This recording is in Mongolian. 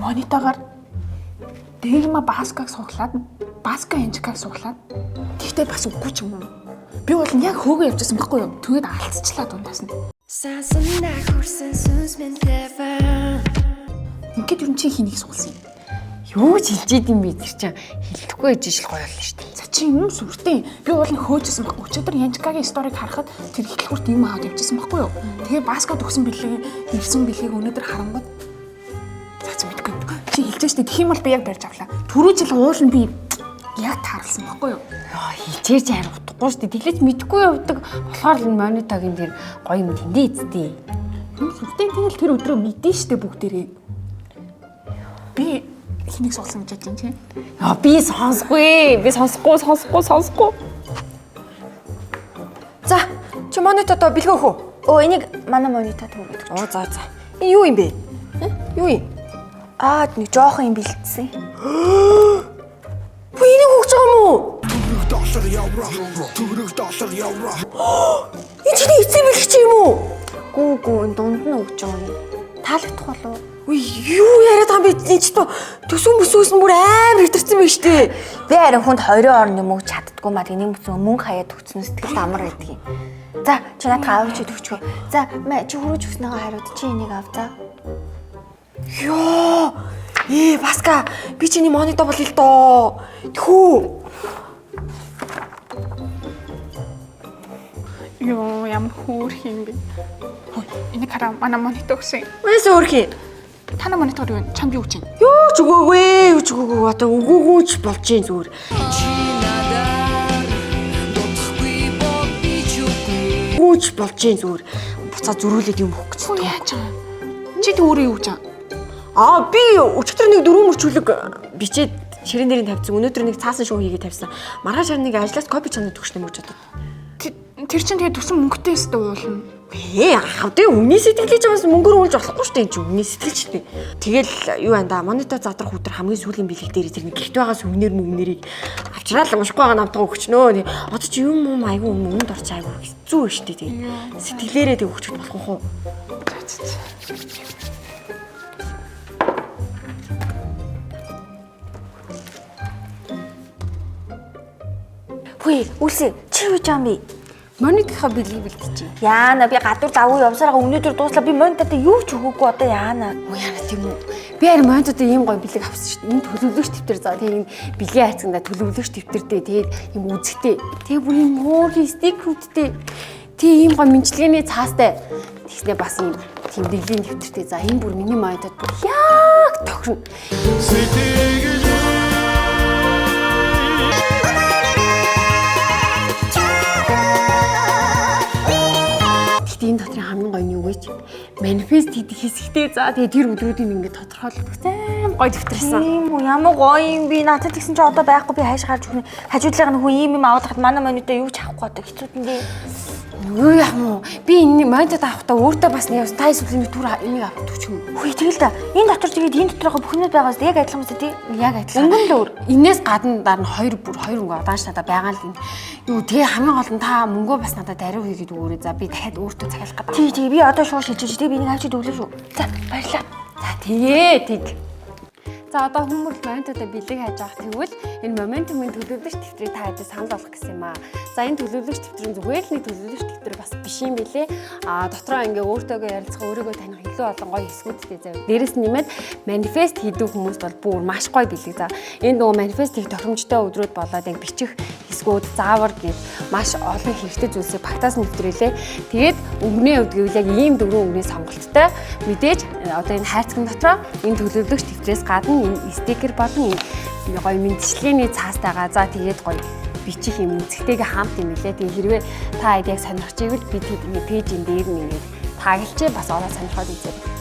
монитагаар Дэгма Баскаг суглаад Баска Энжикаг суглаад тэгтээ бас үгүй ч юм уу. Би бол яг хөөгөө явчихсан байхгүй юу? Тэгээд алдчихлаа дундаас нь. Ингээд юу чи хийнийг сугалсан юм? Юу ч хэлж идэм бэ тэр чинь хэлэхгүй ээж ижил гоё болно шүү дээ. За чи юм сүртэй. Би бол хөөжсэн байхгүй. Өчигдөр Янчкагийн сториг харахад тэр ихлгүүрт юм аваад явчихсан байхгүй юу? Тэгээ Баска төгсөн бэлгийг ирсэн бэлгийг өнөөдөр харангууд за мэдгүй. Чи хэлж штэ тэгэх юм бол би яг барьж авлаа. Түрүү жил уул нь би яг таарсан байхгүй юу? Яа хэлчихээр ч харин утгагүй шүү дээ. Тэглэж мэдгүй явдаг болохоор л монитагийн тэр гоё юм тэндээ эцтэй. Юм сүртэй тэгэл тэр өдрөө мэдэн штэ бүгдээрээ. Би хэнийг суулсан гэж бодож байна тийм. Яа би сонсохгүй. Би сонсохгүй. За, чи монитор бэлгөөх үү? Энийг манай монитор төгөөд өгч. За. Энэ юу юм бэ? Юу юм? Нэг жоохон юм бэлдсэн. Бүү энийг өгч байгаа юм уу? Энэ чиний эцэг бэлгч юм уу? Гүү энэ дунд нь өгч байгаа юм. Таалагдах болов уу? Юу яриад байгаа юм бэ? Чи төсөө мөсөөс нь бүр амар хитэрсэн байна шүү дээ. Би харин хүнд 20 орны мөнгө чаддгүй маа тэнийг мөнгө хаяад өгсөн сэтгэл амар байдаг юм. За чи надад аваач өгчгөө. За чи хөрөөж өгснөөгөө хариуд чи энийг ав за. Ёо! Баска би чиний монитор бол л доо. Тхүү. Ёо ямар хөөрх юм бэ? Хөөе энийг хараа манай монитор өгсөн. Үээс өөрх юм. Тана монитор юу вэ? Чамд юу гэж байна? Юу ч өгөөгүй. Одоо өгөөгөөч болж юм зүгээр. Өгөөч болж юм зүгээр. Буцаа зөрүүлээд юм өгөх гэж. Яаж байгаа? Чи тэг өөрөө юу гэж байгаа? Би өчигдөр нэг 4 мөрчүүлэг бичээд ширэн дээрийн тавьсан. Өнөөдөр нэг цаасан шоу хийгээд тавьсан. Маргааш харин нэг ажлаас копи чанаад өгч нэмэж бодод. Тэр чинь тэгээ төсөн мөнгөтэй өстэй уулна. Тэгээ үнийн сэтгэлж байгаас мөнгөөр уулж болохгүй шүү дээ энэ чинь үнийн сэтгэлч дээ. Тэгэл юу байна да монитор задрах өдөр хамгийн сүүлийн бэлэг дээр тэр нэг гихт байгаа сүмнэр мөнгнэрийг авчраад уншихгүй байгаа намтаа өгчнөө. Одоо чи юм айгүй өмнөд орч айгүй хэцүү шүү дээ тэгээ. Сэтгэлээрээ тэг өгч болох уу? Хөөе, үлсэ чи юу жаам бэ? Монитийнхаа бэлгийг бэлтэж. Яана би гадуур давуу явсараа өнөөдөр дууслаа би мониторт юу ч өгөөгүй одоо яана. Яана тийм үү. Би харин мониторт ийм гоё бэлэг авсан шүү дээ. Энэ төлөвлөгч дэвтэр за тийм бэлгийн хайцганда төлөвлөгч дэвтэртэй тэгээд ийм үзэгтэй. Тэгээ бүр ийм муугийн стикерүүдтэй. Тийм гоё мэнчилгээний цаастай. Тэгснэ бас ийм тийм бэлгийн дэвтэртэй. За энэ бүр миний мониторт бүр яг тохирно. Энэ дотрын хамгийн гоё нь юу гэж манифест хийх хэсэгтэй за тэгээ тэр өдрүүдийг ингээд тодорхойлдог сайн гоё дэвтэрсэн. Тийм үү ямар гоё юм би надад тэгсэн чи одоо байхгүй би хайш гарч өгнө. Хажуудлынх нь хүн ийм юм аваад хахад манай монитор юу ч авахгүй одоо хэцүүдэн дээ. Юу яам уу? Би энэ монитор авахдаа өөртөө бас нэг та эсвэл түр энийг авах төч юм. Хөөе тэгэл та. Энэ дотор тэгээд энэ дотороо бүхнүүд байгаас яг адилхан үсэ тий. Яг адилхан. Өнгөн л өөр. Энээс гадна дараа нь хоёр өнгө удаанч надад байгаа л энэ. Юу тэгээ хамгийн гол нь та мөнгөө бас надад даруй хийгээд өгөөрэй. За би дахиад өөртөө захиалах гэдэг. Тий би одоо шууд шилжиж тий би энийг авчид өглөө шүү. За баярлаа. За тэгээ. За одоо хүмүүс монитортоо бэлэг хайж авах тэгвэл энэ моментумын төлөвлөгч дэвтрийг та хэд санал болгох гэсэн юм аа. За энэ төлөвлөгч дэвтрийн зүгээр л нэг төлөвлөгч дэвтэр бас биш юм билэ. Дотроо ингээ өөртөөгөө ярилцах, өөрийгөө таних илүү олон гоё хэсгүүдтэй зав. Дээрэс нь нэмээд манифест хийдэг хүмүүст бол бүр маш гоё бэлэг. За энэ нөгөө манифестийг тохиромжтой өдрүүд болоод яг бичих хэсгүүд, заавар гээд маш олон хэрэгтэй зүйлсийг багтаас нь нэвтрүүлээ. Тэгээд өнгөний хувьд гэвэл яг ийм 4 өнгөний сонголттой мэдээж одоо энэ хайрцагын дотроо энэ төлөвлөгч дэвтрээс гадна энэ стикер болон энэ гоё мэдчилгээний цаастайгаа за тэгээд гоё бичих юм үзэгтэйгээ хамт юм лээ. Тэгээ хэрвээ та яг сонирхож ивэл би тэдний пэйжийн дээр нь ингээд таглалчээ бас ороод сонирхоод үзээ.